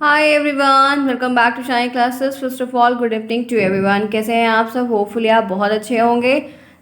Hi everyone, welcome back to Shine classes. First of all good evening to everyone. कैसे हैं आप सब? Hopefully आप बहुत अच्छे होंगे।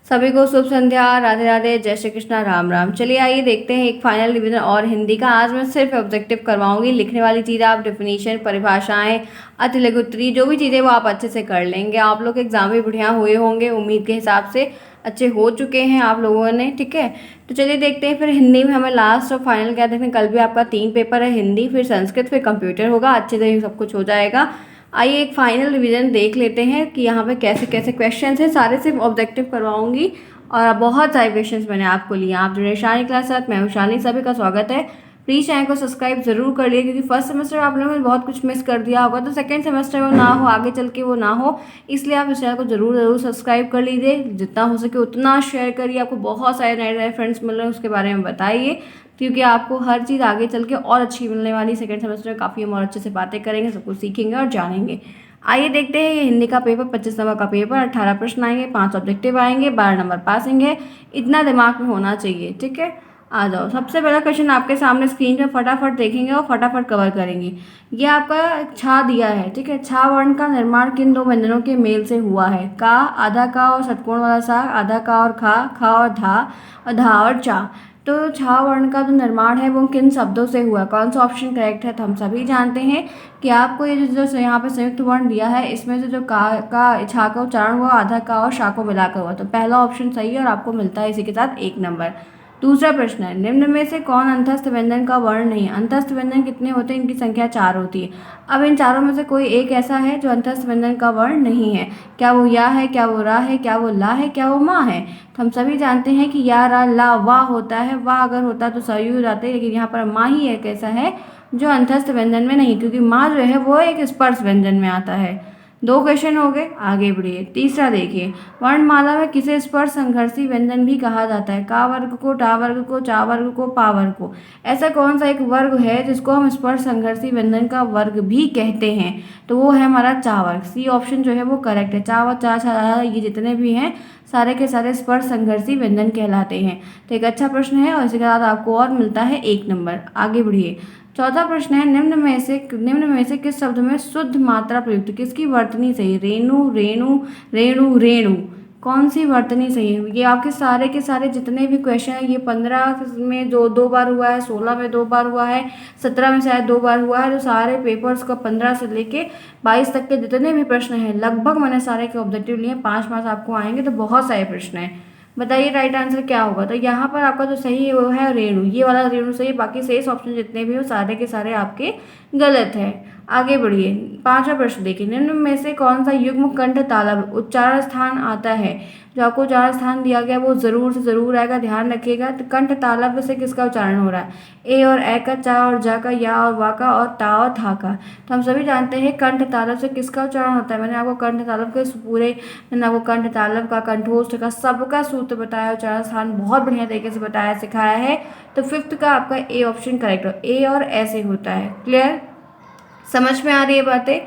सभी को शुभ संध्या, राधे राधे, जय श्री कृष्णा, राम राम। चलिए आइए देखते हैं एक फाइनल रिवीजन और हिंदी का। आज मैं सिर्फ ऑब्जेक्टिव करवाऊंगी। लिखने वाली चीज़ आप डेफिनेशन, परिभाषाएं, अति लघु उत्तरी, जो भी चीज़ें वो आप अच्छे से कर लेंगे। आप लोग एग्जाम भी बढ़िया हुए होंगे, उम्मीद के हिसाब से अच्छे हो चुके हैं आप लोगों ने। ठीक है, तो चलिए देखते हैं फिर हिंदी में हमें लास्ट और फाइनल क्या देखते हैं। कल भी आपका 3 पेपर है, हिंदी, फिर संस्कृत, फिर कंप्यूटर होगा। अच्छे से सब कुछ हो जाएगा। आइए एक फाइनल रिवीजन देख लेते हैं कि यहाँ पे कैसे कैसे क्वेश्चंस हैं। सारे सिर्फ ऑब्जेक्टिव करवाऊंगी और बहुत सारे क्वेश्चंस मैंने आपको लिए। आप जुड़े शानी क्लास साथ, मैं हूँ शानी, सभी का स्वागत है। प्लीज़ चैनल को सब्सक्राइब जरूर कर लिए, क्योंकि फर्स्ट सेमेस्टर आप लोगों ने बहुत कुछ मिस कर दिया होगा, तो सेकंड सेमेस्टर में ना हो, आगे चल के वो ना हो, इसलिए आप इस चैनल को जरूर सब्सक्राइब कर लीजिए। जितना हो सके उतना शेयर करिए। आपको बहुत सारे नए नए फ्रेंड्स मिल रहे हैं, उसके बारे में बताइए, क्योंकि आपको हर चीज़ आगे चल के और अच्छी मिलने वाली। सेकंड सेमेस्टर में काफ़ी हम और अच्छे से बातें करेंगे, सब कुछ सीखेंगे और जानेंगे। आइए देखते हैं ये हिंदी का पेपर, 25 नंबर का पेपर, 18 प्रश्न आएंगे, 5 ऑब्जेक्टिव आएंगे, 12 नंबर पासिंग है। इतना दिमाग में होना चाहिए। ठीक है, आ जाओ। सबसे पहला क्वेश्चन आपके सामने स्क्रीन पे फटाफट देखेंगे और फटाफट कवर करेंगे। ये आपका छा दिया है। ठीक है, छा वर्ण का निर्माण किन दो व्यंजनों के मेल से हुआ है? का, आधा का और षटकोण वाला सा, आधा का और खा और धा, और धा और चा। तो छा वर्ण का जो निर्माण है वो किन शब्दों से हुआ? कौन सा ऑप्शन करेक्ट है? तो हम सभी जानते हैं कि आपको ये जो यहाँ पे संयुक्त वर्ण दिया है, इसमें से जो का छा का उच्चारण हुआ आधा का और शा को मिलाकर हुआ, तो पहला ऑप्शन सही है और आपको मिलता है इसी के साथ 1 नंबर। दूसरा प्रश्न है, निम्न में से कौन अंतस्थ व्यंजन का वर्ण नहीं है? अंतस्थ व्यंजन कितने होते हैं? इनकी संख्या 4 होती है। अब इन चारों में से कोई एक ऐसा है जो अंतस्थ व्यंजन का वर्ण नहीं है। क्या वो या है, क्या वो रा है, क्या वो ला है, क्या वो मा है? तो हम सभी जानते हैं कि या, रा, ला, वा होता है। वा अगर होता तो सही हो जाते, लेकिन यहाँ पर मा ही एक ऐसा है जो अंतस्थ व्यंजन में नहीं, क्योंकि मा जो है वो एक स्पर्श व्यंजन में आता है। 2 क्वेश्चन हो गए, आगे बढ़िए। तीसरा देखिए, वर्णमाला में किसे स्पर्श संघर्षी व्यंजन भी कहा जाता है? का वर्ग को, टा वर्ग को, चा वर्ग को, पा वर्ग को। ऐसा कौन सा एक वर्ग है जिसको हम स्पर्श संघर्षी व्यंजन का वर्ग भी कहते हैं? तो वो है हमारा चा वर्ग। सी ऑप्शन जो है वो करेक्ट है। चा व चा छा, ये जितने भी हैं सारे के सारे स्पर्श संघर्षी व्यंजन कहलाते हैं। तो एक अच्छा प्रश्न है और इसके बाद आपको और मिलता है 1 नंबर। आगे बढ़िए। चौथा प्रश्न है, निम्न में से किस शब्द में शुद्ध मात्रा प्रयुक्त? किसकी वर्तनी सही? रेणु, रेणु, रेणु, रेणु। कौन सी वर्तनी सही है? ये आपके सारे के सारे जितने भी क्वेश्चन है, ये 15 में दो बार हुआ है, 16 में 2 बार हुआ है, 17 में शायद 2 बार हुआ है। तो सारे पेपर्स का 15 से लेके 22 तक के जितने भी प्रश्न हैं, लगभग मैंने सारे के ऑब्जेक्टिव लिए। 5 मार्क्स आपको आएंगे, तो बहुत सारे प्रश्न हैं। बताइए राइट आंसर क्या होगा? तो यहाँ पर आपका जो सही है वो है रेणु। ये वाला रेणु सही, बाकी शेष ऑप्शन जितने भी हो सारे के सारे आपके गलत है। आगे बढ़िए। 5वां प्रश्न देखिए, निम्न में से कौन सा युग्म कंठ तालव्य उच्चारण स्थान आता है? जो आपको उच्चारण स्थान दिया गया वो जरूर से जरूर आएगा, ध्यान रखिएगा। तो कंठ तालव्य से किसका उच्चारण हो रहा है? ए और ए का, चा और जा का, या और वा का, और ता और था का। तो हम सभी जानते हैं कंठ तालव्य से किसका उच्चारण होता है। मैंने आपको कंठ तालव्य के पूरे, मैंने आपको कंठ तालव्य का, कंठोष्ठ का, सबका सूत्र बताया, उच्चारण स्थान बहुत बढ़िया तरीके से बताया, सिखाया है। तो 5th का आपका ए ऑप्शन करेक्ट हो। ए और ऐसे होता है। क्लियर? समझ में आ रही है बातें?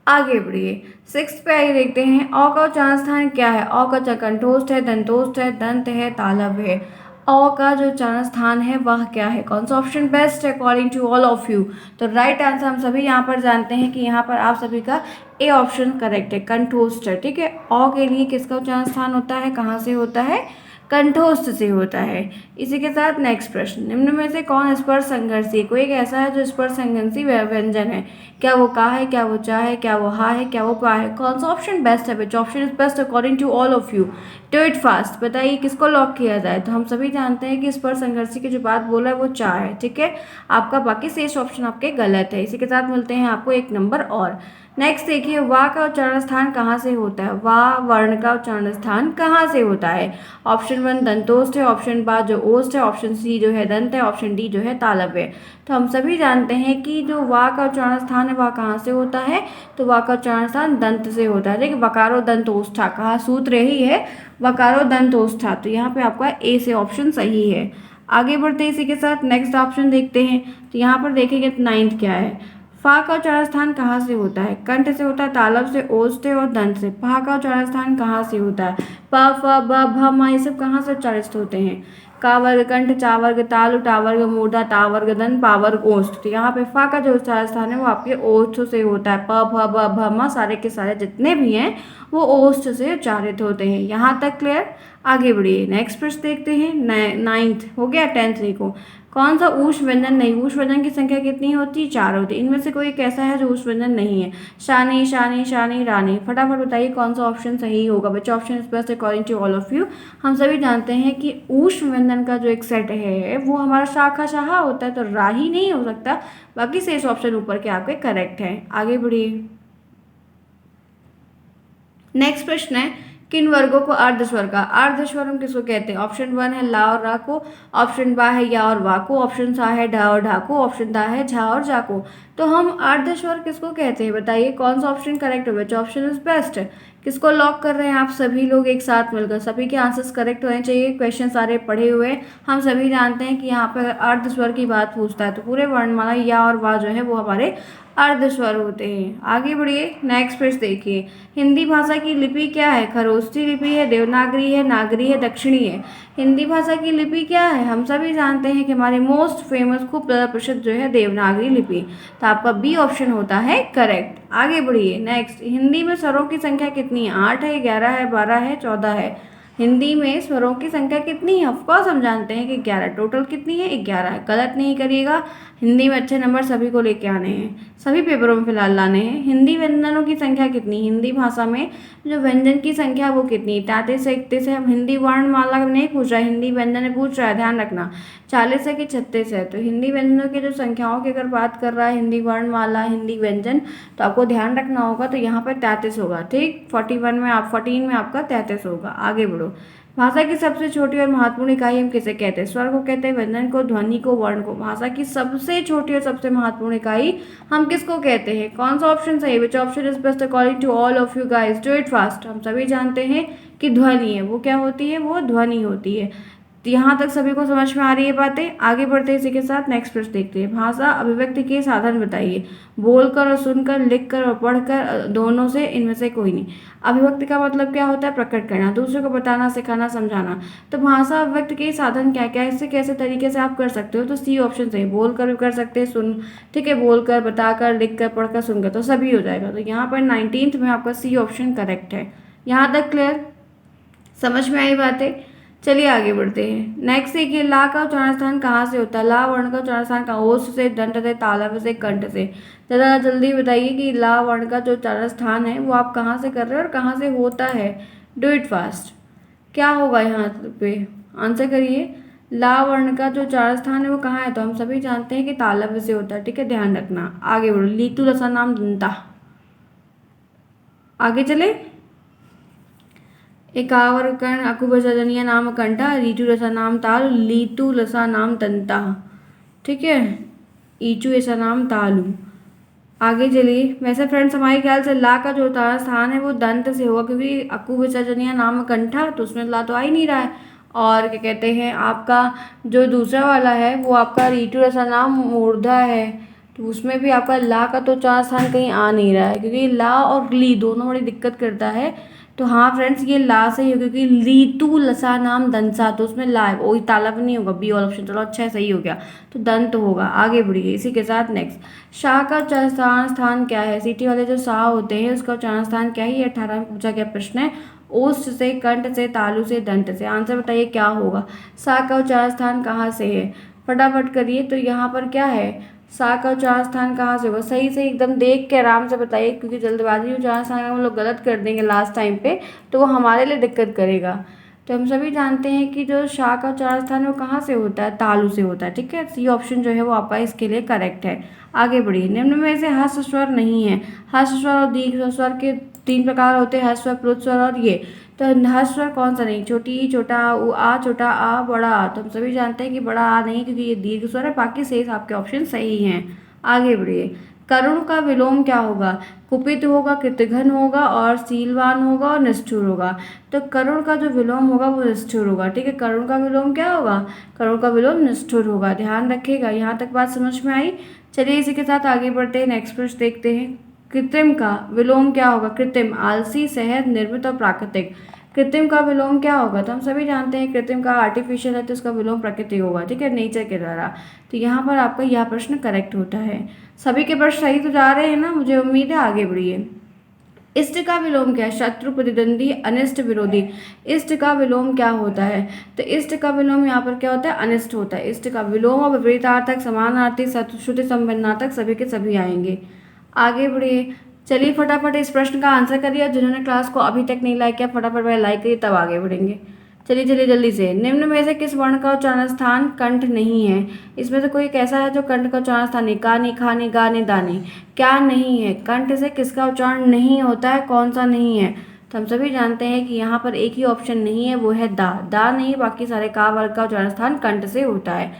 आगे बढ़िए। 6th पे आइए देखते हैं, अ का उच्चारण स्थान क्या है? अ का कंठोष्ठ है, दंतोष्ठ है, दंत है, तालव्य है। अ का जो उच्चारण स्थान है वह क्या है? कौन सा ऑप्शन बेस्ट है according to all of you? तो राइट आंसर हम सभी यहाँ पर जानते हैं कि यहाँ पर आप सभी का ए ऑप्शन करेक्ट है, कंठोष्ठ है। ठीक है, अ के लिए किसका उच्चारण स्थान होता है, कहाँ से होता है? कंठोष्ठ से होता है। इसी के साथ नेक्स्ट प्रश्न, निम्न में से कौन स्पर्श संघर्षी? कोई एक ऐसा है जो स्पर्श संघर्षी व्यंजन है? क्या वो का है, क्या वो चा है, क्या वो हा है, क्या वो पा है? कौन सा ऑप्शन बेस्ट है? Which option is best according to all of you? Do it fast, बताइए किसको लॉक किया जाए? तो हम सभी जानते हैं कि स्पर्श संघर्षी की जो बात बोला है वो चा है। ठीक है, आपका बाकी शेष ऑप्शन आपके गलत है। इसी के साथ मिलते हैं आपको 1 नंबर और। नेक्स्ट देखिए, वा का उच्चारण स्थान कहाँ से होता है? वा वर्ण का उच्चारण स्थान कहाँ से होता है? ऑप्शन 1 दंतोष्ठ है, ऑप्शन बा जो ओष्ठ है, ऑप्शन सी जो है दंत है, ऑप्शन डी जो है तालव्य है। तो हम सभी जानते हैं कि जो वा का उच्चारण स्थान है वह कहाँ से होता है? तो वा का उच्चारण स्थान दंत से होता है। देखिए, वकारो दंत ओष्ठा, कहा सूत्र यही है, वकारो दंत ओष्ठा। तो यहाँ पे आपका ए से ऑप्शन सही है। आगे बढ़ते हैं इसी के साथ नेक्स्ट ऑप्शन देखते हैं। तो यहाँ पर देखेंगे 9th क्या है? फा का उच्चारण स्थान कहाँ से होता है? कंठ से होता है, तालव्य से, ओष्ठ से और दंत से। फा का उच्चारण स्थान कहाँ से होता है? प, फ, ब, भ, म, ये सब कहाँ से उच्चारित होते हैं? का वर्ग कंठ, चा वर्ग तालु, टा वर्ग मूर्धा, ता वर्ग दंत, पा वर्ग ओष्ठ। तो यहाँ पे फा का जो उच्चारण स्थान है वो आपके ओष्ठ से होता है। प भ ब भ म सारे के सारे जितने भी हैं वो ओष्ठ से उच्चारित होते हैं। यहाँ तक क्लियर। आगे बढ़िए, नेक्स्ट प्रश्न देखते हैं। नाइन्थ हो गया, 10th देखो। कौन सा ऊष्म व्यंजन नहीं, ऊष्म व्यंजन की संख्या कितनी होती है? 4 होती है। इनमें से कोई कैसा है जो ऊष्म व्यंजन नहीं है? शानी, शानी, शानी, रानी। फटाफट बताइए कौन सा ऑप्शन सही होगा बच्चे। Option is best according to all of you. हम सभी जानते हैं कि ऊष्म व्यंजन का जो एक सेट है वो हमारा शाखा शाहा होता है, तो राही नहीं हो सकता। बाकी शेष ऑप्शन ऊपर के आपके करेक्ट हैं। आगे बढ़िए, नेक्स्ट प्रश्न है, किन वर्गों को अर्धस्वर का? अर्धस्वर हम किसको कहते हैं? ऑप्शन 1 है ला और रा को, ऑप्शन बा है या और वा को, ऑप्शन सा है ढा और ढा को, ऑप्शन दा है झा और जा को। तो हम अर्धस्वर किसको कहते हैं बताइए, कौन सा ऑप्शन करेक्ट होगा? जो ऑप्शन इज बेस्ट। किसको लॉक कर रहे हैं आप सभी लोग एक साथ मिलकर? सभी के आंसर्स करेक्ट होने चाहिए। क्वेश्चन सारे पढ़े हुए, हम सभी जानते हैं कि यहाँ पर अर्धस्वर की बात पूछता है तो पूरे वर्णमाला या और वा जो है वो हमारे अर्धस्वर होते हैं। आगे बढ़िए, नेक्स्ट प्रश्न देखिए। हिंदी भाषा की लिपि क्या है? खरोष्ठी लिपि है, देवनागरी है, नागरी है, दक्षिणी है। हिंदी भाषा की लिपि क्या है? हम सभी जानते हैं कि हमारी मोस्ट फेमस खूब ज़्यादा प्रसिद्ध जो है देवनागरी लिपि। तो आपका बी ऑप्शन होता है करेक्ट। आगे बढ़िए, नेक्स्ट। हिंदी में स्वरों की संख्या कितनी है? 8 है, 11 है, 12 है, 14 है। हिंदी में स्वरों की संख्या कितनी है? ऑफकोर्स हम जानते हैं कि 11। टोटल कितनी है? 11 है। गलत नहीं करिएगा। हिंदी में अच्छे नंबर सभी को लेके आने हैं, सभी पेपरों में फिलहाल लाने हैं। हिंदी व्यंजनों की संख्या कितनी? हिंदी भाषा में जो व्यंजन की संख्या वो कितनी? 33 से 31 है। हिंदी वर्णमाला नहीं पूछ रहा है, हिंदी व्यंजन पूछ रहा है, ध्यान रखना। 40 है कि 36 है। तो हिंदी व्यंजनों की जो संख्याओं की अगर बात कर रहा है हिंदी वर्णमाला, हिंदी व्यंजन, तो आपको ध्यान रखना होगा। तो यहाँ पर 33 होगा, ठीक। 14 में आपका 33 होगा। आगे बढ़ो। भाषा की सबसे छोटी और महत्वपूर्ण इकाई हम किसे कहते हैं? स्वर को कहते हैं, व्यंजन को, ध्वनि को, वर्ण को। भाषा की सबसे छोटी और सबसे महत्वपूर्ण इकाई हम किसको कहते हैं? कौन सा ऑप्शन सही है? Which option is best according to all of you guys? Do it fast. हम सभी जानते हैं कि ध्वनि है। वो क्या होती है? वो ध्वनि होती है। तो यहाँ तक सभी को समझ में आ रही है बातें? आगे बढ़ते हैं इसी के साथ। नेक्स्ट प्रश्न देखते हैं। भाषा अभिव्यक्ति के साधन बताइए। बोलकर और सुनकर, लिखकर और पढ़कर, दोनों से, इनमें से कोई नहीं। अभिव्यक्ति का मतलब क्या होता है? प्रकट करना, दूसरे को बताना, सिखाना, समझाना। तो भाषा अभिव्यक्ति के साधन क्या क्या, इससे कैसे तरीके से आप कर सकते हो? तो सी ऑप्शन सही। बोलकर भी कर सकते हैं, सुन, ठीक है, बोलकर, बताकर, लिखकर, पढ़कर, सुनकर, तो सभी हो जाएगा। तो यहाँ पर 19th में आपका सी ऑप्शन करेक्ट है। यहाँ तक क्लियर? समझ में आई बातें? चलिए आगे बढ़ते हैं। नेक्स्ट देखिए, ला का उच्चारण स्थान कहाँ से होता है? ला वर्ण का उच्चारण स्थान कहाँ? ओष्ठ से, दंत से, तालव्य से, कंठ से। ज़रा जल्दी बताइए कि ला वर्ण का जो उच्चारण स्थान है वो आप कहाँ से कर रहे हो और कहाँ से होता है? Do it fast. क्या होगा यहाँ पे? आंसर करिए। ला वर्ण का जो उच्चारण स्थान है वो कहाँ है? तो हम सभी जानते हैं कि तालव्य से होता है, ठीक है, ध्यान रखना। आगे बढ़ो। लीतु लसा नाम दंता। आगे चले। एकावर कर्ण अकुबजनीय नाम कंठा, रीटु रसा नाम ताल, लीतु लसा नाम तंता, ठीक है, ईचु ऐसा नाम तालु। आगे चलिए। वैसे फ्रेंड्स हमारे ख्याल से ला का जो उच्चारण स्थान है वो दंत से होगा, क्योंकि अकुबजनीय नाम कंठा, तो उसमें ला तो आ ही नहीं रहा है। और क्या कहते हैं, आपका जो दूसरा वाला है वो आपका रीटु रसा नाम मूर्धा है, तो उसमें भी आपका ला का तो उच्चारण स्थान कहीं आ नहीं रहा है, क्योंकि ला और ली दोनों बड़ी दिक्कत करता है। तो हाँ फ्रेंड्स, ये ला से ही होगा, क्योंकि लीतु लसा नाम दंसा, तो उसमें ला है, वही तालब नहीं होगा। बी वाला ऑप्शन, चलो अच्छा है, सही हो गया। तो दंत होगा। आगे बढ़िए इसी के साथ। नेक्स्ट, शाह का उच्चारण स्थान क्या है? सिटी वाले जो शाह होते हैं उसका उच्चारण स्थान क्या है? ये 18 में पूछा गया प्रश्न है। ओष्ठ से, कंठ से, तालु से, दंत से। आंसर बताइए क्या होगा? शाह का उच्चारण स्थान कहाँ से है? फटाफट करिए। तो यहाँ पर क्या है? सा का उच्चारण स्थान कहाँ से होगा? सही से एकदम देख के आराम से बताइए, क्योंकि जल्दबाजी में उच्चारण स्थान हम लोग गलत कर देंगे लास्ट टाइम पे, तो वो हमारे लिए दिक्कत करेगा। तो हम सभी जानते हैं कि जो शा का उच्चारण स्थान है वो कहाँ से होता है? तालु से होता है, ठीक है। सी ऑप्शन जो है वो आपका इसके लिए करेक्ट है। आगे बढ़िए। निम्न में से हर्ष स्वर नहीं है। हर्ष स्वर और दीर्घ स्वर के 3 प्रकार होते हैं, हर्ष स्वर, प्लुत स्वर और ये। तो हर्ष स्वर कौन सा नहीं? छोटी ई, छोटा आ, छोटा आ, बड़ा आ। तो हम सभी जानते हैं कि बड़ा आ नहीं, क्योंकि ये दीर्घ स्वर है। बाकी शेष आपके ऑप्शन सही हैं। आगे बढ़िए। करुण का विलोम क्या होगा? कुपित होगा, कृतघ्न होगा, और शीलवान होगा, और निष्ठुर होगा। तो करुण का जो विलोम होगा वो निष्ठुर होगा, ठीक है। करुण का विलोम क्या होगा? करुण का विलोम निष्ठुर होगा, ध्यान रखिएगा। यहाँ तक बात समझ में आई? चलिए इसी के साथ आगे बढ़ते हैं। नेक्स्ट प्रश्न देखते हैं। कृत्रिम का विलोम क्या होगा? कृत्रिम, आलसी, सहज, निर्मित और प्राकृतिक। कृत्रिम का विलोम क्या होगा? तो हम सभी जानते हैं कृत्रिम का आर्टिफिशियल है तो उसका विलोम प्राकृतिक होगा, ठीक है, नेचर के द्वारा। तो यहाँ पर आपका यह प्रश्न करेक्ट होता है। सभी के प्रश्न सही तो जा रहे हैं ना, मुझे उम्मीद है। आगे बढ़िए। इष्ट का विलोम क्या है? शत्रु, प्रतिद्वंदी, अनिष्ट, विरोधी। इष्ट का विलोम क्या होता है? तो इष्ट का विलोम यहाँ पर क्या होता है? अनिष्ट होता है। इष्ट का विलोम और विपरीतार्थक, समानार्थी, श्रुति संबंधार्थक सभी के सभी आएंगे। आगे बढ़िए। चलिए फटाफट इस प्रश्न का आंसर करिए। जिन्होंने क्लास को अभी तक नहीं लाइक किया फटाफट पहले लाइक करिए, तब आगे बढ़ेंगे। चलिए चलिए जल्दी से। निम्न में से किस वर्ण का उच्चारण स्थान कंठ नहीं है? इसमें से कोई कैसा है जो कंठ का उच्चारण स्थान नहीं? कानी, खानी, गाने, दाने। क्या नहीं है? कंठ से किसका उच्चारण नहीं होता है? कौन सा नहीं है? तो हम सभी जानते हैं कि यहाँ पर एक ही ऑप्शन नहीं है, वो है दा। दा नहीं, बाकी सारे का वर्ग का उच्चारण स्थान कंठ से होता है।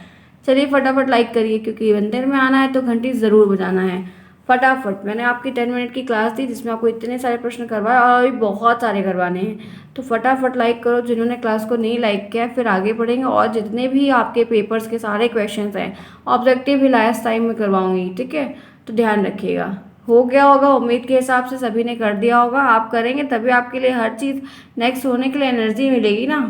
चलिए फटाफट लाइक करिए, क्योंकि मंदिर में आना है तो घंटी ज़रूर बजाना है। फटाफट। मैंने आपकी 10 मिनट की क्लास दी जिसमें आपको इतने सारे प्रश्न करवाए और अभी बहुत सारे करवाने हैं। तो फटाफट लाइक करो। जिन्होंने क्लास को नहीं लाइक किया फिर आगे बढ़ेंगे। और जितने भी आपके पेपर्स के सारे क्वेश्चंस हैं ऑब्जेक्टिव भी लास्ट टाइम में करवाऊंगी, ठीक है? तो ध्यान रखिएगा। हो गया होगा, उम्मीद के हिसाब से सभी ने कर दिया होगा। आप करेंगे तभी आपके लिए हर चीज़ नेक्स्ट होने के लिए एनर्जी मिलेगी ना।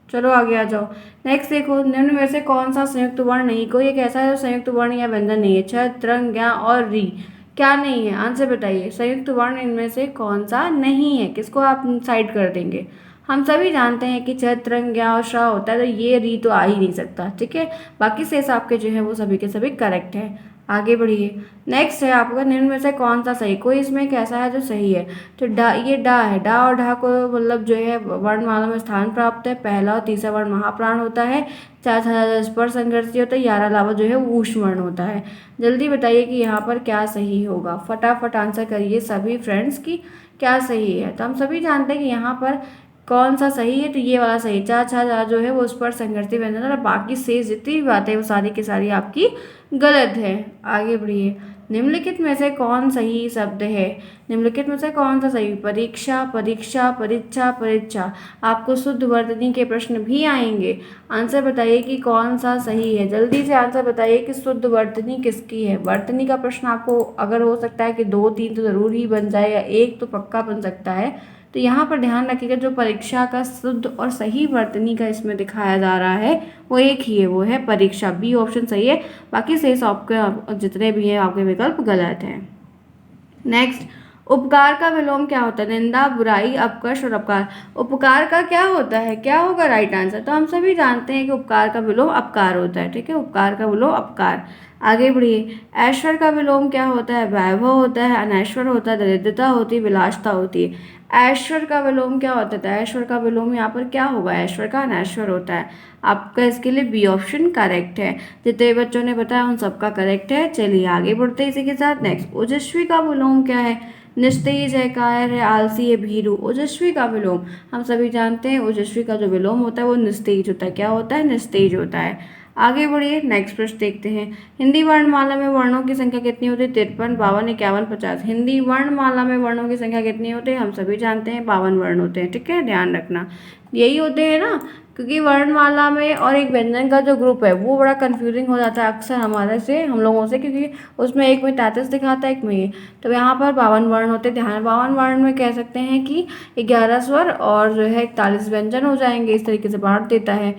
चलो आगे आ जाओ। नेक्स्ट देखो, निम्न में से कौन सा संयुक्त वर्ण नहीं? कोई एक ऐसा है जो संयुक्त वर्ण या व्यंजन नहीं है? छ, त्रंग, ज्ञ और री। क्या नहीं है? आंसर बताइए। संयुक्त वर्ण इनमें से कौन सा नहीं है? किसको आप साइड कर देंगे? हम सभी जानते हैं कि छ, त्रंग, ज्ञ और श होता है, तो ये री तो आ ही नहीं सकता, ठीक है। बाकी शेष आपके जो है वो सभी के सभी करेक्ट है। आगे बढ़िए। नेक्स्ट है आपका, निम्न में से कौन सा सही? कोई इसमें कैसा है जो सही है? तो डा, ये डा है। डा और ढा को मतलब जो है वर्णमाला में स्थान प्राप्त है। पहला और तीसरा वर्ण महाप्राण होता है। चार स्पर्श संघर्षी होता है। 11 अलावा जो है वो ऊष्म वर्ण होता है। जल्दी बताइए कि यहाँ पर क्या सही होगा। फटाफट आंसर करिए सभी फ्रेंड्स की क्या सही है। तो हम सभी जानते हैं कि यहाँ पर कौन सा सही है? तो ये वाला सही है। चा छा जा जो है वो उस पर संघर्षी व्यंजन और बाकी से जितनी भी बातें वो सारी की सारी आपकी गलत है। आगे बढ़िए। निम्नलिखित में से कौन सही शब्द है? निम्नलिखित में से कौन सा सही? परीक्षा, परीक्षा, परीक्षा, परीक्षा। आपको शुद्ध वर्तनी के प्रश्न भी आएंगे। आंसर बताइए कि कौन सा सही है। जल्दी से आंसर बताइए कि शुद्ध वर्तनी किसकी है। वर्तनी का प्रश्न आपको अगर हो सकता है कि 2-3 तो ज़रूर ही बन जाए या एक तो पक्का बन सकता है। तो यहाँ पर ध्यान रखिएगा, जो परीक्षा का शुद्ध और सही वर्तनी का इसमें दिखाया जा रहा है वो एक ही है, वो है परीक्षा। बी ऑप्शन सही है, बाकी शेष आपके जितने भी हैं आपके विकल्प गलत हैं। नेक्स्ट, उपकार का विलोम क्या होता है? निंदा, बुराई, अपकर्ष और अपकार। उपकार का क्या होता है? क्या होगा राइट आंसर? तो हम सभी जानते हैं कि उपकार का विलोम अपकार होता है, ठीक है। उपकार का विलोम अपकार। आगे बढ़िए। ऐश्वर्य का विलोम क्या होता है? वैभव होता है, अनैश्वर होता है, दरिद्रता होती है, विलासता होती है। ऐश्वर्य का विलोम क्या होता है? तो ऐश्वर्य का विलोम यहाँ पर क्या होगा? ऐश्वर्य का अनैश्वर होता है। आपका इसके लिए बी ऑप्शन करेक्ट है। जितने बच्चों ने बताया उन सबका करेक्ट है। चलिए आगे बढ़ते हैं इसी के साथ। नेक्स्ट, ओजस्वी का विलोम क्या है? निस्तेज है, कायर है, आलसी है, भीरू। ओजस्वी का विलोम हम सभी जानते हैं, ओजस्वी का जो विलोम होता है वो निस्तेज होता है। क्या होता है? निस्तेज होता है। आगे बढ़िए। नेक्स्ट प्रश्न देखते हैं। हिंदी वर्णमाला में वर्णों की संख्या कितनी होती है? 53, 52, 51, 50। हिंदी वर्णमाला में वर्णों की संख्या कितनी होती है? हम सभी जानते हैं 52 वर्ण होते हैं, ठीक है, ध्यान रखना। यही होते हैं ना, क्योंकि वर्णमाला में और एक व्यंजन का जो ग्रुप है वो बड़ा कंफ्यूजिंग हो जाता है अक्सर हम लोगों से, क्योंकि उसमें एक में 33 दिखाता है, एक में ये। तो यहाँ पर 52 वर्ण होते हैं। ध्यान, 52 वर्ण में कह सकते हैं कि 11 स्वर और जो है 41 व्यंजन हो जाएंगे। इस तरीके से बांट देता है।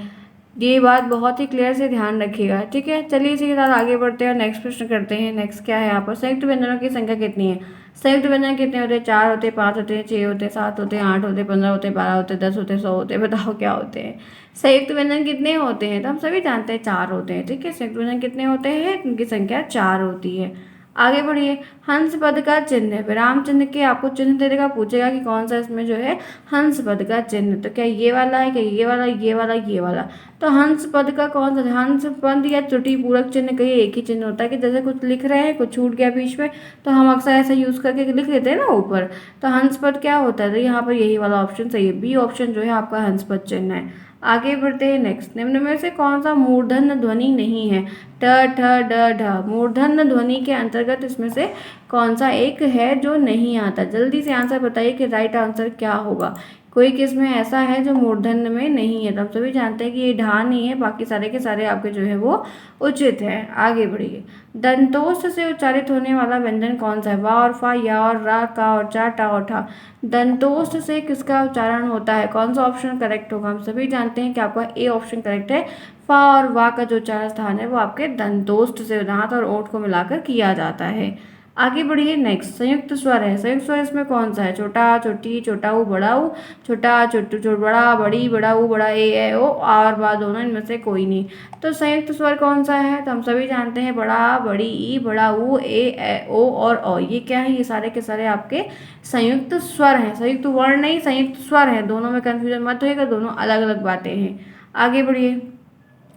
ये बात बहुत ही क्लियर से ध्यान रखिएगा, ठीक है। चलिए इसी के साथ आगे बढ़ते हैं और नेक्स्ट प्रश्न करते हैं। नेक्स्ट क्या है यहाँ पर? संयुक्त व्यंजनों की संख्या कितनी है? संयुक्त व्यंजन कितने होते हैं? 4 होते हैं, 5 होते हैं, 6 होते हैं, 7 होते हैं, 8 होते हैं, 15 होते हैं, 12 होते हैं, 10 होते हैं, 100 होते हैं। बताओ क्या होते हैं? संयुक्त व्यंजन कितने होते हैं? तो हम सभी जानते हैं 4 होते हैं, ठीक है। संयुक्त व्यंजन कितने होते हैं? उनकी संख्या 4 होती है। आगे बढ़िए। हंस पद का चिन्ह, विराम चिन्ह के आपको चिन्ह दे देगा, पूछेगा कि कौन सा इसमें जो है हंस पद का चिन्ह। तो क्या ये वाला है, क्या ये वाला, ये वाला, ये वाला? तो हंस पद का कौन सा? हंस पद या त्रुटि पूरक चिन्ह का एक ही चिन्ह होता है कि जैसे कुछ लिख रहे हैं, कुछ छूट गया बीच में, तो हम अक्सर ऐसा यूज करके लिख लेते हैं ना ऊपर। तो हंस पद क्या होता है? तो यहाँ पर यही वाला ऑप्शन सही है। बी ऑप्शन जो है आपका हंस पद चिन्ह है। आगे बढ़ते हैं। नेक्स्ट, निम्न में से कौन सा मूर्धन्य ध्वनि नहीं है? ट, ठ, ड, ढ। मूर्धन्य ध्वनि के अंतर्गत इसमें से कौन सा एक है जो नहीं आता? जल्दी से आंसर बताइए कि राइट आंसर क्या होगा। कोई किस्म ऐसा है जो मूर्धन्य में नहीं है। तो हम सभी जानते हैं कि ये ढा नहीं है, बाकी सारे के सारे आपके जो है वो उचित है। आगे बढ़िए। दंतोस्त से उच्चारित होने वाला व्यंजन कौन सा है? वा और फा, या और रा, का और चा, टा और ठा। दंतोस्त से किसका उच्चारण होता है? कौन सा ऑप्शन करेक्ट होगा? हम सभी जानते हैं कि आपका ए ऑप्शन करेक्ट है। फा और वा का जो उच्चारण स्थान है वो आपके दंतोस्त से दांत और ओंठ को मिलाकर किया जाता है। आगे बढ़िए। नेक्स्ट संयुक्त स्वर है। संयुक्त स्वर इसमें कौन सा है? छोटा, छोटी, छोटा ऊ, बड़ा ऊ, छोटा, छोटू, छोट, बड़ा, बड़ी, बड़ा ऊ, बड़ा ए ओ, आ और बा दोनों, इनमें से कोई नहीं। तो संयुक्त स्वर कौन सा है? तो हम सभी जानते हैं बड़ा, बड़ी, ई, बड़ा ऊ, ए ओ और औ। ये क्या है? ये सारे के सारे आपके संयुक्त स्वर हैं। संयुक्त वर्ण नहीं, संयुक्त स्वर है। दोनों में कंफ्यूजन मत होएगा, दोनों अलग अलग बातें हैं। आगे बढ़िए।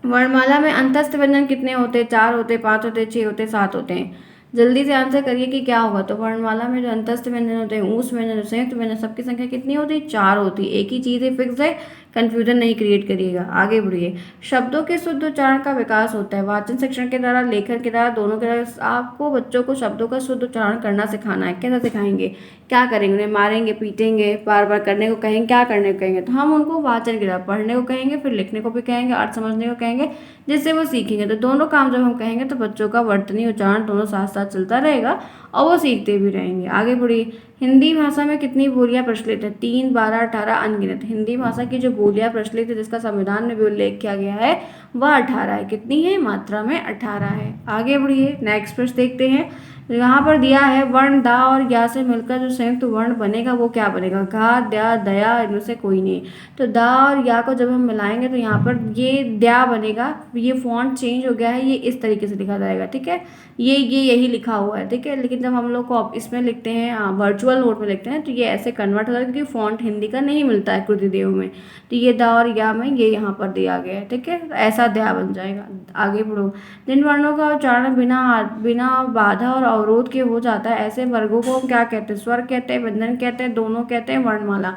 वर्णमाला में अंतस्थ व्यंजन कितने होते हैं? 4 होते, 5 होते, 6 होते, 7 होते हैं। जल्दी से आंसर करिए कि क्या होगा। तो वर्णमाला में जो अंतस्थ व्यंजन होते हैं, ऊष्ट व्यंजन, संयुक्त व्यंजन, सबकी संख्या कितनी होती है? 4 होती है। एक ही चीज़ है, फिक्स है, कंफ्यूजन नहीं क्रिएट करिएगा। आगे बढ़िए। शब्दों के शुद्ध उच्चारण का विकास होता है वाचन शिक्षण के द्वारा, लेखन के द्वारा, दोनों के द्वारा। आपको बच्चों को शब्दों का शुद्ध उच्चारण करना सिखाना है। कैसे सिखाएंगे? क्या करेंगे? उन्हें मारेंगे, पीटेंगे, बार बार करने को कहेंगे, क्या करने को कहेंगे? तो हम उनको वाचन के द्वारा पढ़ने को कहेंगे, फिर लिखने को भी कहेंगे, अर्थ समझने को कहेंगे, जिससे वो सीखेंगे। तो दोनों काम जब हम कहेंगे तो बच्चों का वर्तनी उच्चारण दोनों साथ साथ चलता रहेगा और वो सीखते भी रहेंगे। आगे बढ़िए। हिंदी भाषा में कितनी बोलियां प्रचलित है? 3, 12, 18 अनगिनत। हिंदी भाषा की जो बोलियां प्रचलित है, जिसका संविधान में भी उल्लेख किया गया है, वह 18 है। कितनी है? मात्रा में 18 है। आगे बढ़िए। नेक्स्ट प्रश्न देखते हैं। यहाँ पर दिया है वर्ण दा और या से मिलकर जो संयुक्त वर्ण बनेगा वो क्या बनेगा? घा, द्या, दया, इनमें से कोई नहीं। तो दा और या को जब हम मिलाएंगे तो यहाँ पर ये द्या बनेगा। ये फॉन्ट चेंज हो गया है, ये इस तरीके से लिखा जाएगा, ठीक है। ये यही लिखा हुआ है, ठीक है। लेकिन जब हम लोग को इसमें लिखते हैं, वर्चुअल नोट में लिखते हैं, तो ये ऐसे कन्वर्ट होता है क्योंकि फॉन्ट हिंदी का नहीं मिलता है कृतिदेव में। तो ये दा और या में ये यहाँ पर दिया गया है, ठीक है। तो ऐसा द्या बन जाएगा। आगे बढ़ो। जिन वर्णों का उच्चारण बिना बिना बाधा और अवरोध के हो जाता है, ऐसे वर्गों को हम क्या कहते हैं? स्वर कहते हैं, व्यंजन कहते हैं, दोनों कहते हैं, वर्णमाला।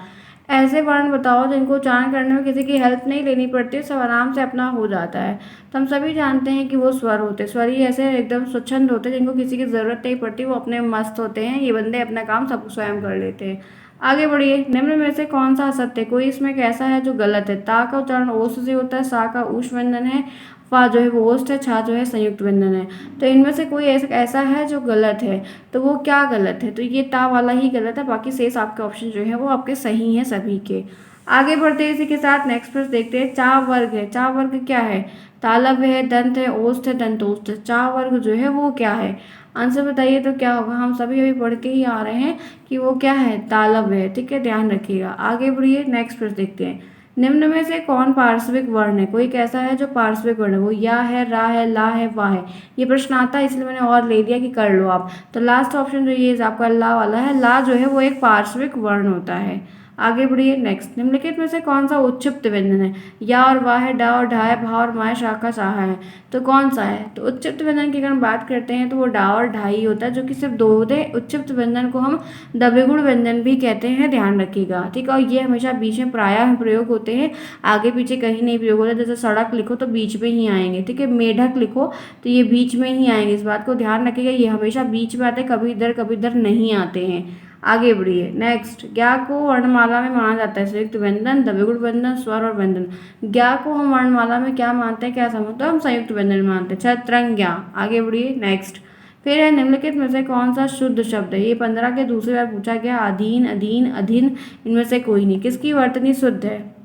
ऐसे वर्ण बताओ जिनको उच्चारण करने में किसी की हेल्प नहीं लेनी पड़ती, सब आराम से अपना हो जाता है। तो हम सभी जानते हैं कि वो स्वर होते हैं। स्वर ही ऐसे एकदम स्वच्छंद होते हैं जिनको किसी की ज़रूरत नहीं पड़ती, वो अपने मस्त होते हैं। ये बंदे अपना काम सब स्वयं कर लेते हैं। आगे बढ़िए। निम्न में से कौन सा असत्य है? कोई इसमें कैसा है जो गलत है? ता का उच्चारण ओस से होता है, सा का ऊष्ट व्यंजन है, फा जो है वो ओष्ठ है, छा जो है संयुक्त व्यंजन है। तो इनमें से कोई ऐसा है जो गलत है, तो वो क्या गलत है? तो ये ता वाला ही गलत है, बाकी शेष आपके ऑप्शन जो है वो आपके सही हैं सभी के। आगे बढ़ते हैं इसी के साथ नेक्स्ट प्रश्न देखते हैं। चा वर्ग है। चा वर्ग क्या है? तालव्य है, दंत है, ओष्ठ है, दंतोष्ठ है। चा वर्ग जो है वो क्या है? आंसर बताइए तो क्या होगा? हम सभी अभी पढ़ के ही आ रहे हैं कि वो क्या है? तालव्य है, ठीक है, ध्यान रखिएगा। आगे बढ़िए। नेक्स्ट प्रश्न देखते हैं। निम्न में से कौन पार्श्विक वर्ण है? कोई कैसा है जो पार्श्विक वर्ण है? वो या है, रा है, ला है, वा है। ये प्रश्न आता है इसलिए मैंने और ले लिया कि कर लो आप। तो लास्ट ऑप्शन जो ये आपका ला वाला है, ला जो है वो एक पार्श्विक वर्ण होता है। आगे बढ़िए। नेक्स्ट। निम्नलिखित में से कौन सा उच्चिप्त व्यंजन है? या और वाह है, डा और ढा है, भा और माए, शाखा साहा है। तो कौन सा है? तो उच्चिप्त व्यंजन की अगर हम बात करते हैं तो वो डा और ढा ही होता है, जो कि सिर्फ दो होते। उच्चिप्त व्यंजन को हम द्विगुण व्यंजन भी कहते हैं, ध्यान रखिएगा, ठीक है। और ये हमेशा बीच में प्रायः प्रयोग होते हैं, आगे पीछे कहीं नहीं प्रयोग होता। जैसे सड़क लिखो तो बीच में ही आएंगे, ठीक है। मेढक लिखो तो ये बीच में ही आएंगे, इस बात को ध्यान रखिएगा। ये हमेशा बीच में आते हैं, कभी इधर नहीं आते हैं। आगे बढ़िए। नेक्स्ट। ज्ञा को वर्णमाला में माना जाता है संयुक्त व्यंजन, द्विगुण व्यंजन, स्वर और व्यंजन। ज्ञा को हम वर्णमाला में क्या मानते हैं, क्या समझते हैं? हम संयुक्त व्यंजन मानते हैं। छत्रंग ज्ञा। आगे बढ़िए। नेक्स्ट। फिर है निम्नलिखित में से कौन सा शुद्ध शब्द है? ये 15 के दूसरी बार पूछा गया। अधीन, अधीन, अधीन, इनमें से कोई नहीं। किसकी वर्तनी शुद्ध है?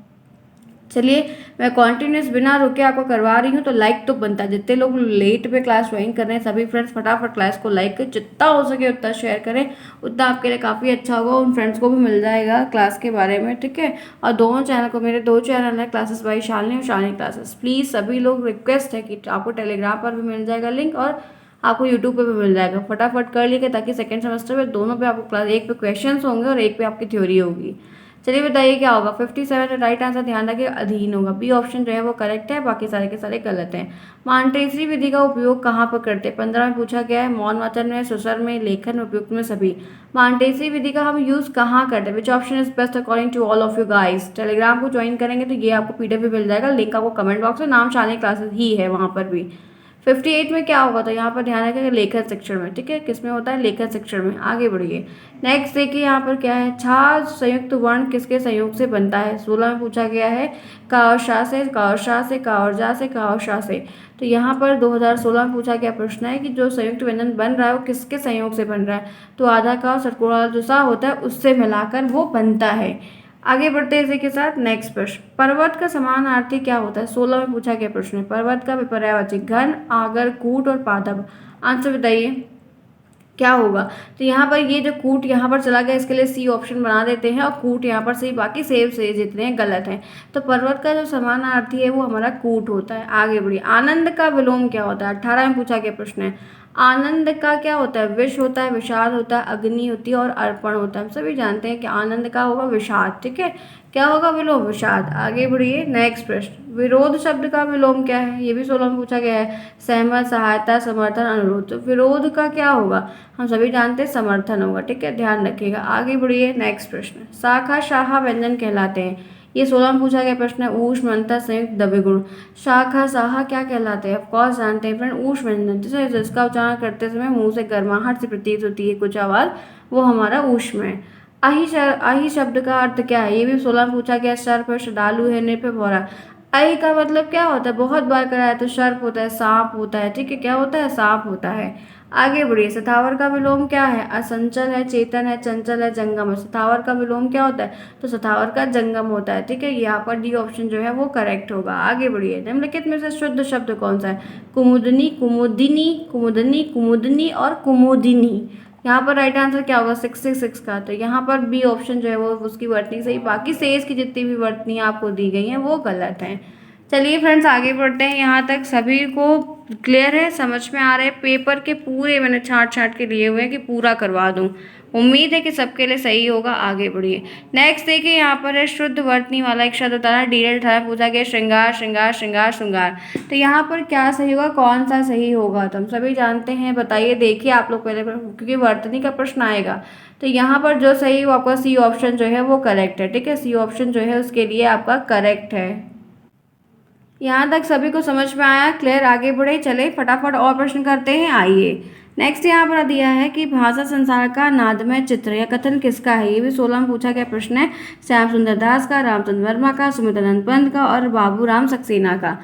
चलिए मैं कॉन्टिन्यूस बिना रुके आपको करवा रही हूँ, तो लाइक तो बनता है। जितने लोग लेट पे क्लास ज्वाइन कर रहे हैं सभी फ्रेंड्स फटाफट क्लास को लाइक करें, जितना हो सके उतना शेयर करें, उतना आपके लिए काफ़ी अच्छा होगा। उन फ्रेंड्स को भी मिल जाएगा क्लास के बारे में, ठीक है। और दोनों चैनल को, मेरे 2 चैनल है, क्लासेस बाई शालिनी और शालिनी क्लासेस। प्लीज़ सभी लोग रिक्वेस्ट है कि आपको टेलीग्राम पर भी मिल जाएगा लिंक और आपको यूट्यूब पे भी मिल जाएगा। फटाफट कर लीजिए ताकि सेकेंड सेमेस्टर में दोनों पे आपको क्लास, एक पे क्वेश्चंस होंगे और एक पे आपकी थ्योरी होगी। चलिए बताइए क्या होगा। 57 राइट आंसर, ध्यान रखिए, अधीन होगा। बी ऑप्शन जो है वो करेक्ट है, बाकी सारे के सारे गलत हैं। मांटेसरी विधि का उपयोग कहाँ पर करते हैं? 15 में पूछा गया है। मौन वाचन में, सुसर में, लेखन में, उपयुक्त में, सभी। मांटेसरी विधि का हम यूज़ कहाँ करते हैं? Which option is best according to all of you guys? Telegram को ज्वाइन करेंगे तो ये आपको पीडीएफ भी मिल जाएगा, लिंक आपको कमेंट बॉक्स में, नाम शालिनी क्लासेस ही है वहाँ पर भी। 58 में क्या होगा, तो यहाँ पर ध्यान रखिएगा लेखन शिक्षण में, ठीक है, किसमें होता है, लेखन शिक्षण में। आगे बढ़िए, नेक्स्ट देखिए यहाँ पर क्या है, छा संयुक्त वर्ण किसके संयोग से बनता है, 16 में पूछा गया है, का और शा से, का और शा से, का और जा से, का और शा से। तो यहाँ पर 2016 में पूछा गया प्रश्न है कि जो संयुक्त व्यंजन बन रहा है वो किसके संयोग से बन रहा है, तो आधा का और षटकोण जो सा होता है उससे मिलाकर वो बनता है। आगे बढ़ते हैं इसी के साथ नेक्स्ट प्रश्न, पर्वत का समानार्थी क्या होता है, 16 में पूछा गया प्रश्न है, पर्वत का विपर्ययवाची घन, आगर, कूट और पादप। आंसर बताइए क्या होगा। तो यहाँ पर ये जो कूट यहाँ पर चला गया, इसके लिए सी ऑप्शन बना देते हैं, और कूट यहाँ पर सही, बाकी सेव से जितने हैं गलत हैं। तो पर्वत का जो समानार्थी है वो हमारा कूट होता है। आगे बढ़िए, आनंद का विलोम क्या होता है, 18 में पूछा गया प्रश्न है। आनंद का क्या होता है, विष होता है, विषाद होता है, अग्नि होती है और अर्पण होता है। हम सभी जानते हैं कि आनंद का होगा विषाद, ठीक है, क्या होगा विलोम, विषाद। आगे बढ़िए, नेक्स्ट प्रश्न, विरोध शब्द का विलोम क्या है, ये भी 16 में पूछा गया है, सहमत, सहायता, समर्थन, अनुरोध। तो विरोध का क्या होगा, हम सभी जानते हैं समर्थन होगा, ठीक है, ध्यान रखिएगा। आगे बढ़िए, नेक्स्ट प्रश्न, शाखा शाखा व्यंजन कहलाते हैं, ये 16 में पूछा गया प्रश्न है, ऊष्म, अंतर, संयुक्त, द्रव्यगुण। शाखा साहा क्या कहलाते हैं, ऑफकोर्स जानते हैं फ्रेंड, ऊष्म व्यंजन, जैसे जिसका उच्चारण करते समय मुंह से गर्माहट से प्रतीत होती है कुछ आवाज़, वो हमारा ऊष्म है। अहि शब्द का अर्थ क्या है, ये भी 16 में पूछा गया, सर्प है, श्रद्धालु है, नृप है, भौरा। अहि का मतलब क्या होता है, बहुत बार कराया, तो सर्प होता है, सांप होता है, ठीक है, क्या होता है, सांप होता है। आगे बढ़िए, सथावर का विलोम क्या है, असंचल है, चेतन है, चंचल है, जंगम है। सथावर का विलोम क्या होता है, तो सथावर का जंगम होता है, ठीक है, यहाँ पर डी ऑप्शन जो है वो करेक्ट होगा। आगे बढ़िए, निम्नलिखित में से शुद्ध शब्द कौन सा है, कुमुदनी, कुमुदिनी, कुमुदनी, कुमुदनी और कुमुदिनी। यहाँ पर राइट आंसर क्या होगा, 66 का। तो यहाँ पर बी ऑप्शन जो है वो उसकी वर्तनी सही, बाकी शेष की जितनी भी वर्तनियाँ आपको दी गई हैं वो गलत हैं। चलिए फ्रेंड्स आगे बढ़ते हैं, यहाँ तक सभी को क्लियर है, समझ में आ रहे हैं। पेपर के पूरे मैंने छाँट के लिए हुए हैं कि पूरा करवा दूँ, उम्मीद है कि सबके लिए सही होगा। आगे बढ़िए, नेक्स्ट देखिए, यहाँ पर है शुद्ध वर्तनी वाला एक शब्द बताना, डीएल पूछा गया, श्रृंगार, श्रृंगार, श्रृंगार, श्रृंगार। तो यहाँ पर क्या सही होगा, कौन सा सही होगा, तो हम सभी जानते हैं, बताइए, देखिए आप लोग पहले, क्योंकि वर्तनी का प्रश्न आएगा। तो यहाँ पर जो सही हो आपका सी ऑप्शन जो है वो करेक्ट है, ठीक है, सी ऑप्शन जो है उसके लिए आपका करेक्ट है। यहाँ तक सभी को समझ में आया, क्लियर। आगे बढ़े, चले फटाफट और प्रश्न करते हैं। आइए नेक्स्ट, यहाँ पर दिया है कि भाषा संसार का नादमय चित्र या कथन किसका है, ये भी 16 में पूछा गया प्रश्न है। श्याम सुंदर दास का, रामचंद्र वर्मा का, सुमित्रानंद पंत का और बाबूराम सक्सेना का।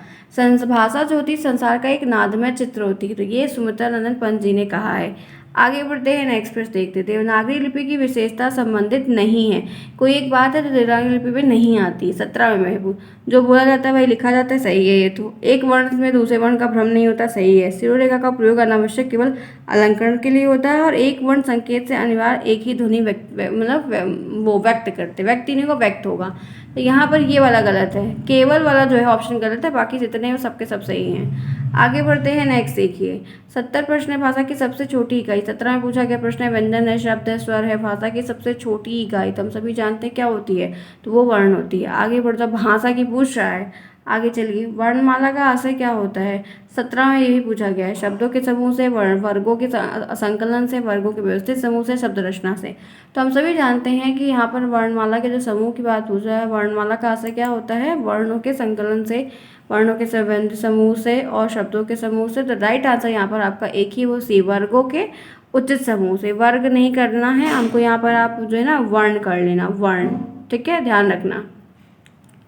भाषा जो होती है संसार का एक नादमय चित्र होती है, तो ये सुमित्रानंद पंत जी ने कहा है। आगे बढ़ते हैं, नेक्स्ट प्रश्न देखते हैं। देवनागरी लिपि की विशेषता संबंधित नहीं है, कोई एक बात है तो देवनागरी लिपि में नहीं आती। 17 में महबूब, जो बोला जाता है वही लिखा जाता है, सही है ये तो। एक वर्ण में दूसरे वर्ण का भ्रम नहीं होता, सही है। शिरोरेखा का प्रयोग अनावश्यक केवल अलंकरण के लिए होता है, और एक वर्ण संकेत से अनिवार्य एक ही ध्वनि मतलब वो व्यक्त करते, व्यक्ति नहीं को व्यक्त होगा। तो यहाँ पर ये वाला गलत है, केवल वाला जो है ऑप्शन गलत है, बाकी जितने हैं सबके सब सही हैं। आगे बढ़ते हैं, नेक्स्ट देखिए। 70 प्रश्न है, भाषा की सबसे छोटी इकाई। 17 में पूछा गया प्रश्न है, व्यंजन है, शब्द है, स्वर है, भाषा की सबसे छोटी इकाई, तो हम सभी जानते हैं क्या होती है, तो वो वर्ण होती है। आगे बढ़ता, भाषा की पूछ रहा है, आगे चलिए। वर्णमाला का आशय क्या होता है, 17 में यही पूछा गया है, शब्दों के समूह से, वर्गों के संकलन से, वर्गों के व्यवस्थित समूह से, शब्द रचना से। तो हम सभी जानते हैं कि यहाँ पर वर्णमाला के जो समूह की बात पूछ रहा है, वर्णमाला का आशय क्या होता है, वर्णों के संकलन से, वर्णों के संबंध समूह से और शब्दों के समूह से। तो राइट आंसर यहाँ पर आपका एक ही, वो सी, वर्गों के उचित समूह से। वर्ग नहीं करना है हमको, यहाँ पर आप जो है ना वर्ण कर लेना, वर्ण, ठीक है, ध्यान रखना।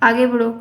आगे बढ़ो,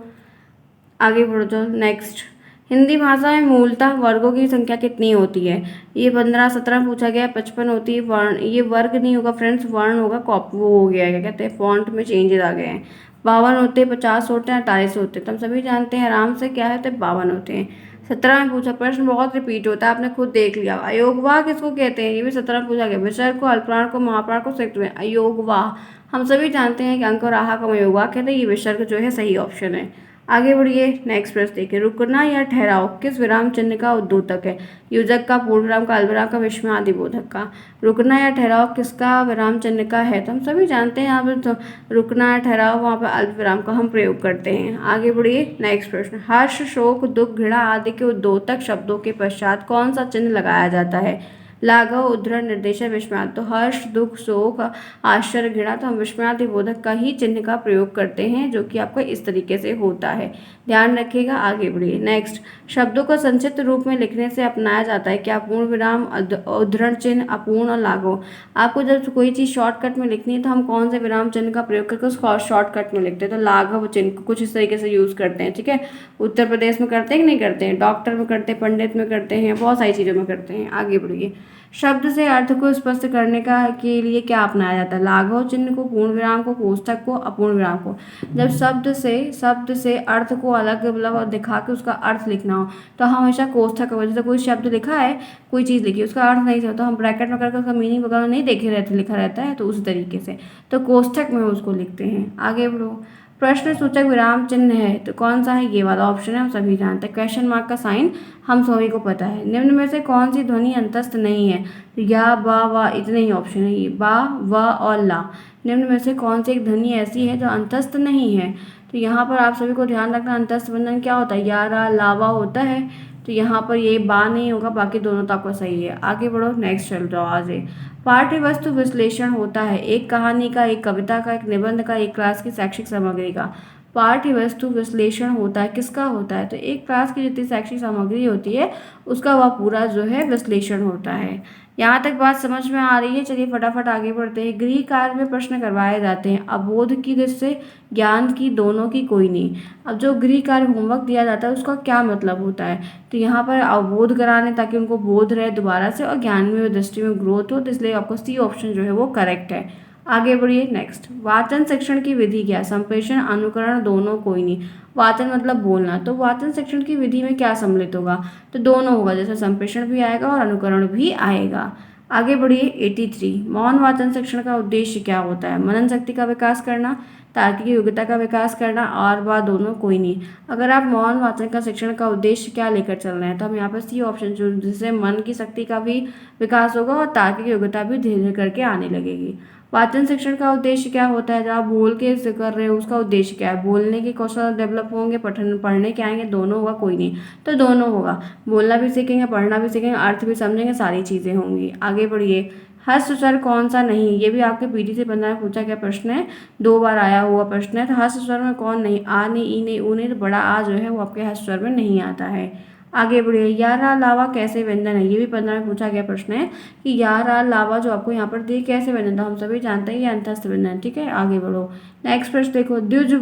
आगे बढ़ो तो नेक्स्ट, हिंदी भाषा में मूलतः वर्गों की संख्या कितनी होती है, ये 15, 17 में पूछा गया, 55 होती है। वर्ण, ये वर्ग नहीं होगा फ्रेंड्स, वर्ण होगा, वो हो गया, क्या कहते हैं, फॉन्ट में चेंजेस आ गए हैं। 52 होते हैं, 50 होते हैं, 48 होते हैं, तो हम सभी जानते हैं आराम से क्या होते हैं, 52 होते हैं। 17 में पूछा प्रश्न, बहुत रिपीट होता है, आपने खुद देख लिया। अयोगवाह किसको कहते हैं, ये भी 17 में पूछा गया, विसर्ग को, अल्पप्राण को, महाप्राण को संयुक्त में अयोगवाह। हम सभी जानते हैं कि अंक और आहा को अयोगवाह कहते हैं, ये विसर्ग जो है सही ऑप्शन है। आगे बढ़िए, नेक्स्ट प्रश्न देखिए। रुकना या ठहराव किस विराम चिन्ह का उद्योतक है, योजक का, पूर्णविराम का, अल्पविराम का, विस्मय आदि बोधक का। रुकना या ठहराव किसका विराम चिन्ह का है, तो हम सभी जानते हैं यहाँ पर तो रुकना या ठहराव, वहाँ पर अल्पविराम का हम प्रयोग करते हैं। आगे बढ़िए, नेक्स्ट प्रश्न। हर्ष, शोक, दुख, घृणा आदि के उद्योतक शब्दों के पश्चात कौन सा चिन्ह लगाया जाता है, लाघव, उद्धरण, निर्देशक, विस्मयार्थ। तो हर्ष, दुख, शोक, आश्चर्य, घृणा, तो हम विस्मयार्थ बोधक का ही चिन्ह का प्रयोग करते हैं, जो कि आपका इस तरीके से होता है। ध्यान रखिएगा। आगे बढ़िए। नेक्स्ट, शब्दों को संक्षिप्त रूप में लिखने से अपनाया जाता है क्या? पूर्ण विराम, उद्धरण चिन्ह, अपूर्ण और लाघव। आपको जब कोई चीज़ शॉर्टकट में लिखनी है तो हम कौन से विराम चिन्ह का प्रयोग करके उसको शॉर्टकट में लिखते हैं? तो लाघव चिन्ह को कुछ इस तरीके से यूज़ करते हैं। ठीक है, उत्तर प्रदेश में करते हैं कि नहीं करते हैं? डॉक्टर में करते हैं, पंडित में करते हैं, बहुत सारी चीज़ों में करते हैं। आगे बढ़िए। शब्द से अर्थ को स्पष्ट करने का के लिए क्या अपनाया जाता है? लाघव चिन्ह को, पूर्ण विराम को, कोष्ठक को, अपूर्ण विराम को। जब शब्द से अर्थ को अलग मतलब दिखा के उसका अर्थ लिखना हो तो हमेशा कोष्ठक का, जैसे कोई शब्द लिखा है, कोई चीज़ लिखी, उसका अर्थ नहीं था तो हम ब्रैकेट में करके उसका मीनिंग वगैरह नहीं देखे रहते, लिखा रहता है, तो उसी तरीके से तो कोष्ठक में उसको लिखते हैं। आगे बढ़ो। प्रश्न सूचक विराम चिन्ह है तो कौन सा है? ये वाला ऑप्शन है, हम सभी जानते हैं। क्वेश्चन मार्क का साइन हम सभी को पता है। निम्न में से कौन सी ध्वनि अंतस्थ नहीं है? तो या, बा, वा, इतने ही ऑप्शन है। ये बा, व और ला, निम्न में से कौन सी एक ध्वनि ऐसी है जो अंतस्थ नहीं है? तो यहाँ पर आप सभी को ध्यान रखना, अंतस्थ बंधन क्या होता है? या, रा, लावा होता है। तो यहाँ पर ये बा नहीं होगा, बाकी दोनों तो आपका सही है। आगे बढ़ो। नेक्स्ट चल जाओ आगे। पाठ्य वस्तु विश्लेषण होता है एक कहानी का, एक कविता का, एक निबंध का, एक क्लास की शैक्षिक सामग्री का। पाठ्य वस्तु विश्लेषण होता है, किसका होता है? तो एक क्लास की जितनी शैक्षिक सामग्री होती है उसका वह पूरा जो है विश्लेषण होता है। यहाँ तक बात समझ में आ रही है? चलिए फटाफट आगे बढ़ते हैं। गृह कार्य में प्रश्न करवाए जाते हैं अबोध की दृष्टि से, ज्ञान की, दोनों की, कोई नहीं। अब जो गृह कार्य होमवर्क दिया जाता है उसका क्या मतलब होता है? तो यहाँ पर अवबोध कराने ताकि उनको बोध रहे दोबारा से और ज्ञान में, दृष्टि में ग्रोथ हो, तो इसलिए आपको सी ऑप्शन जो है वो करेक्ट है। आगे बढ़िए। नेक्स्ट, वाचन शिक्षण की विधि क्या? संप्रेषण, अनुकरण, दोनों, कोई नहीं। वाचन मतलब बोलना, तो वाचन शिक्षण की विधि में क्या सम्मिलित होगा? तो दोनों होगा, जैसे संप्रेषण भी आएगा और अनुकरण भी आएगा। आगे बढ़िए। 83, मौन वाचन शिक्षण का उद्देश्य क्या होता है? मनन शक्ति का विकास करना, तार्किक योग्यता का विकास करना, और व दोनों, कोई नहीं। अगर आप मौन वाचन का शिक्षण का उद्देश्य क्या लेकर चल रहे हैं तो हम यहाँ पर सी ऑप्शन चुन, जिससे मन की शक्ति का भी विकास होगा और तार्किक योग्यता भी धीरे धीरे करके आने लगेगी। वाचन शिक्षण का उद्देश्य क्या होता है? जब आप बोल के कर रहे हो उसका उद्देश्य क्या है? बोलने के कौशल डेवलप होंगे, पठन पढ़ने के आएंगे, दोनों होगा, कोई नहीं। तो दोनों होगा, बोलना भी सीखेंगे, पढ़ना भी सीखेंगे, अर्थ भी समझेंगे, सारी चीज़ें होंगी। आगे बढ़िए। हस्त स्वर कौन सा नहीं? ये भी आपके पीटी से 15 में पूछा गया प्रश्न है, 2 बार आया हुआ प्रश्न है। तो हस्त स्वर में कौन नहीं? आ नहीं, ई नहीं, ऊ नहीं, तो बड़ा आ जो है वो आपके हस्त स्वर में नहीं आता है। आगे बढ़िए। या, रा, लावा कैसे व्यंजन है? ये भी 15 में पूछा गया प्रश्न है कि या, रा, लावा जो आपको यहाँ पर दिए कैसे व्यंजन, तो हम सभी जानते हैं ये अंतस्थ व्यंजन। ठीक है, आगे बढ़ो। नेक्स्ट प्रश्न देखो, द्विज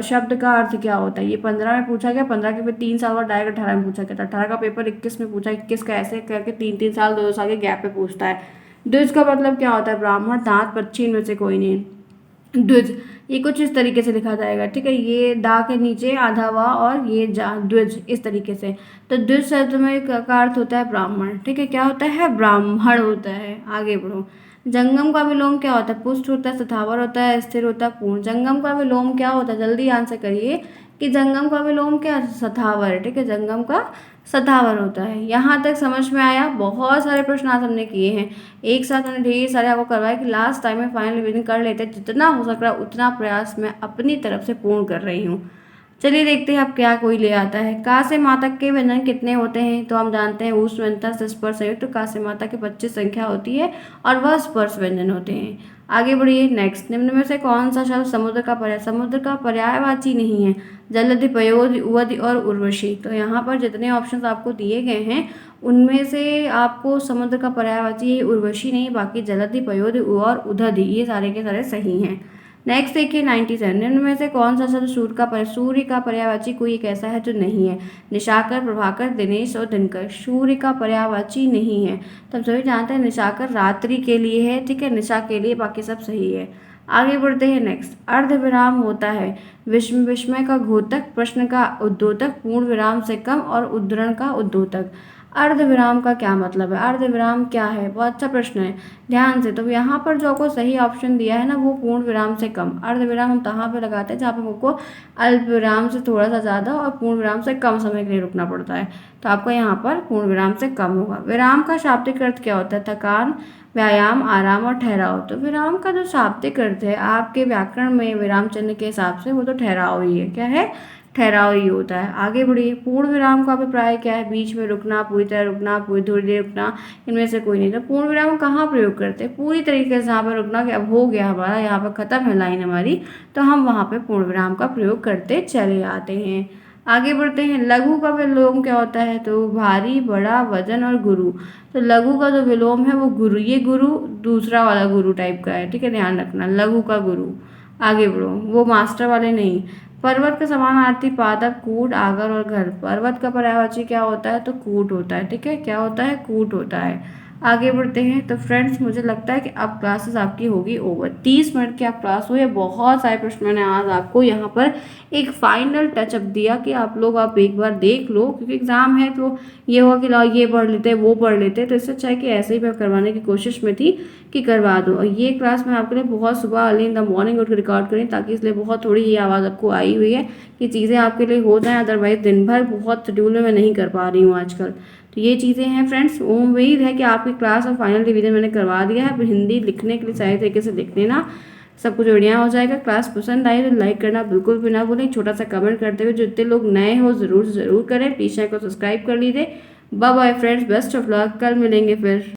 शब्द का अर्थ क्या होता है? ये 15 में पूछा गया, 15 के फिर 3 साल बाद डायरेक्ट 18 में पूछा गया था। 18 का पेपर 21 में पूछा, 21 का ऐसे करके 3-3 साल 2 साल के गैप पे पूछता है। द्विज का मतलब क्या होता है? ब्राह्मण, दांत, पक्षी, इनमें से कोई नहीं। द्विज ये कुछ इस तरीके से लिखा जाएगा। ठीक है, ये दा के नीचे आधा वा और ये जा, द्विज, इस तरीके से। तो द्विज शब्द में का अर्थ होता है ब्राह्मण। ठीक है, क्या होता है? ब्राह्मण होता है। आगे बढ़ो। जंगम का विलोम क्या होता है? पुष्ट होता है, स्थावर होता है, स्थिर होता है, पूर्ण। जंगम का विलोम क्या होता है? जल्दी आंसर करिए कि जंगम का विलोम क्या? स्थावर। ठीक है, जंगम का स्थावर होता है। यहाँ तक समझ में आया? बहुत सारे प्रश्न आज हमने किए हैं, एक साथ हमने ढेर सारे आपको करवाए कि लास्ट टाइम में फाइनल रिवीजन कर लेते हैं। जितना हो सक रहा है उतना प्रयास मैं अपनी तरफ से पूर्ण कर रही हूँ। चलिए देखते हैं अब क्या कोई ले आता है। का से मातक के व्यंजन कितने होते हैं? तो हम जानते हैं ऊष्म व्यंजन से स्पर्श संयुक्त, तो का से मातक की 25 संख्या होती है और वह स्पर्श व्यंजन होते हैं। आगे बढ़िए। नेक्स्ट, निम्न में से कौन सा शब्द समुद्र का पर्याय? समुद्र का पर्यायवाची नहीं है। जलधि, पयोधि, उवधि और उर्वशी। तो यहाँ पर जितने ऑप्शंस आपको दिए गए हैं उनमें से आपको समुद्र का पर्यायवाची उर्वशी नहीं, बाकी जलधि, पयोधि और उदधि ये सारे के सारे सही हैं। नेक्स्ट देखिए 97, निम्न में से कौन सा शब्द सूर्य का पर्यायवाची कोई एक ऐसा है जो नहीं है? निशाकर, प्रभाकर, दिनेश और दिनकर। सूर्य का पर्यायवाची नहीं है, तो हम सभी जानते हैं निशाकर रात्रि के लिए है। ठीक है, निशा के लिए, बाकी सब सही है। आगे बढ़ते हैं। नेक्स्ट, अर्ध विराम होता है विस्मय का घोतक, प्रश्न का उद्योतक, पूर्ण विराम से कम और उद्धरण का उद्योतक। अर्ध विराम का क्या मतलब है? अर्ध विराम क्या है? बहुत अच्छा प्रश्न है, ध्यान से। तो यहाँ पर जो आपको सही ऑप्शन दिया है ना वो पूर्ण विराम से कम। अर्ध विराम हम कहाँ पे लगाते हैं? जहाँ पे हमको अल्प विराम से थोड़ा सा ज़्यादा और पूर्ण विराम से कम समय के लिए रुकना पड़ता है, तो आपका यहाँ पर पूर्ण विराम से कम होगा। विराम का शाब्दिक अर्थ क्या होता है? थकान, व्यायाम, आराम और ठहराव। तो विराम का जो शाब्दिक अर्थ है आपके व्याकरण में विराम चिन्ह के हिसाब से वो तो ठहराव ही है। क्या है? ठहराव ही होता है। आगे बढ़िए, पूर्ण विराम का अभिप्राय क्या है? बीच में रुकना, पूरी तरह रुकना, पूरी थोड़ी देर रुकना, इनमें से कोई नहीं। तो पूर्ण विराम हम कहाँ प्रयोग करते हैं? पूरी तरीके से, यहाँ पर रुकना कि अब हो गया हमारा, यहाँ पर खत्म है लाइन हमारी, तो हम वहाँ पे पूर्ण विराम का प्रयोग करते चले आते हैं। आगे बढ़ते हैं, लघु का विलोम क्या होता है? तो भारी, बड़ा, वजन और गुरु। तो लघु का जो विलोम है वो गुरु, ये गुरु दूसरा वाला गुरु टाइप का है, ठीक है, ध्यान रखना, लघु का गुरु। आगे बढ़ो, वो मास्टर वाले नहीं। पर्वत का समानार्थी पादप, कूट, आगर और घर। पर्वत का पर्यायवाची क्या होता है? तो कूट होता है, ठीक है, क्या होता है? कूट होता है। आगे बढ़ते हैं, तो फ्रेंड्स मुझे लगता है कि अब क्लासेस आपकी होगी ओवर। 30 मिनट की आप क्लास हुई है, बहुत सारे प्रश्न मैंने आज आपको यहाँ पर एक फाइनल टचअप दिया कि आप लोग आप एक बार देख लो, क्योंकि एग्जाम है तो ये होगा कि लाओ ये पढ़ लेते वो पढ़ लेते, तो इससे अच्छा है कि ऐसे ही मैं करवाने की कोशिश में थी कि करवा दो। और ये क्लास मैं आपके लिए बहुत सुबह अर्ली इन द मॉर्निंग उठ कर रिकॉर्ड करी, ताकि इसलिए बहुत थोड़ी ये आवाज़ आपको आई हुई है कि चीज़ें आपके लिए हो जाएं, अदरवाइज दिन भर बहुत शेड्यूल में मैं नहीं कर पा रही हूँ आजकल। तो ये चीज़ें हैं फ्रेंड्स, उम्मीद है कि आपकी क्लास और फाइनल रिवीजन मैंने करवा दिया है। अब हिंदी लिखने के लिए सही तरीके से लिख लेना, सब कुछ बढ़िया हो जाएगा। क्लास पसंद आई तो लाइक करना बिल्कुल भी ना भूलें, छोटा सा कमेंट करते हुए, जितने लोग नए हो ज़रूर करें, प्लीज़ चैनल को सब्सक्राइब कर लीजिए। Bye bye friends, best of luck, कल मिलेंगे फिर।